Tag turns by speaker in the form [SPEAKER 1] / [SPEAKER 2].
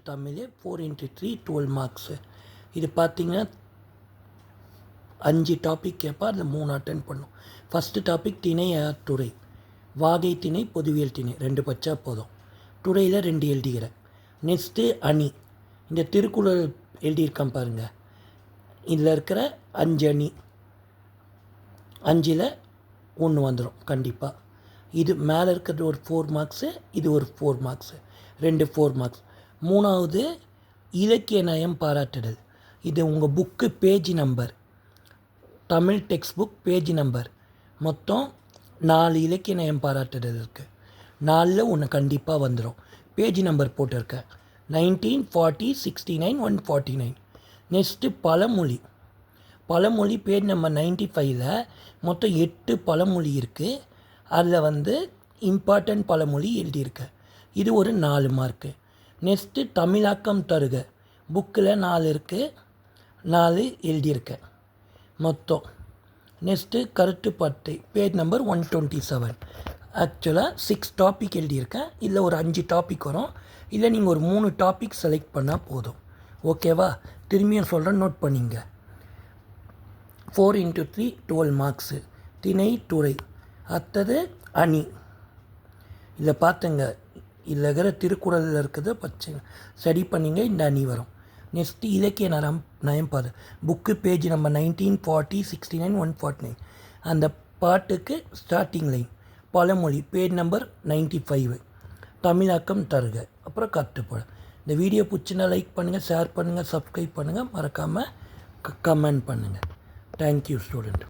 [SPEAKER 1] Tamil 4x3 12 marks. இது பார்த்திங்கன்னா 5 topic கேட்பா, அதில் 3 அட்டன் பண்ணும். ஃபஸ்ட்டு டாபிக் திணை துறை, வாகை திணை பொதுவியல் திணை 2 பச்சா போதும். துறையில் 2 எழுதிக்கிறேன். நெக்ஸ்ட்டு அணி, இந்த திருக்குறள் எழுதியிருக்கேன் பாருங்கள், இதில் இருக்கிற 5 அணி 5ல் 1 வந்துடும் கண்டிப்பாக. இது மேலே இருக்கிறது ஒரு 4 மார்க்ஸு, இது ஒரு 4 மார்க்ஸு, 2 4 மார்க்ஸ். 3வது இலக்கிய நயம் பாராட்டுதல். இது உங்கள் book page number, Tamil text book page number. மொத்தம் 4 இலக்கிய நயம் பாராட்டுதல் இருக்குது. 4ல் 1 கண்டிப்பாக வந்துடும். பேஜ் நம்பர் போட்டிருக்கேன் 19, 40, 69, 149. நெக்ஸ்ட்டு பழமொழி. பழமொழி பேஜ் நம்பர் 95ல் மொத்தம் 8 பழமொழி இருக்குது. அதில் இம்பார்ட்டன்ட் பழமொழி எழுதியிருக்கேன். இது ஒரு 4 மார்க்கு. நெக்ஸ்ட்டு தமிழாக்கம் தருக, புக்கில் 4 இருக்குது, 4 எழுதியிருக்கேன் மொத்தம். நெக்ஸ்ட்டு கருத்துப்பட்டை பேஜ் நம்பர் 127. ஆக்சுவலாக 6 டாபிக் எழுதியிருக்கேன். இதில் ஒரு 5 டாபிக் வரும். இல்லை நீங்கள் ஒரு 3 டாபிக் செலக்ட் பண்ணால் போதும். ஓகேவா? திரும்பியும் சொல்கிறேன், நோட் பண்ணிங்க. 4x3 12 marks. திணை துறை. அடுத்தது அணி. இதில் பார்த்துங்க, இதில் இருக்கிற திருக்குறளில் இருக்கிறத பச்சை ஸ்டடி பண்ணிங்க, இந்த அணி வரும். நெக்ஸ்ட்டு இலக்கிய நயம் பாரு, புக்கு பேஜ் நம்பர் 19, 40, 69, 149. அந்த பாட்டுக்கு ஸ்டார்டிங் லைன் பழமொழி பேஜ் நம்பர் 95. தமிழாக்கம் தருக, அப்புறம் கற்றுப்பட. இந்த வீடியோ பிடிச்சினா லைக் பண்ணுங்கள், ஷேர் பண்ணுங்கள், சப்ஸ்கிரைப் பண்ணுங்கள், மறக்காமல் கமெண்ட் பண்ணுங்கள். Thank you student.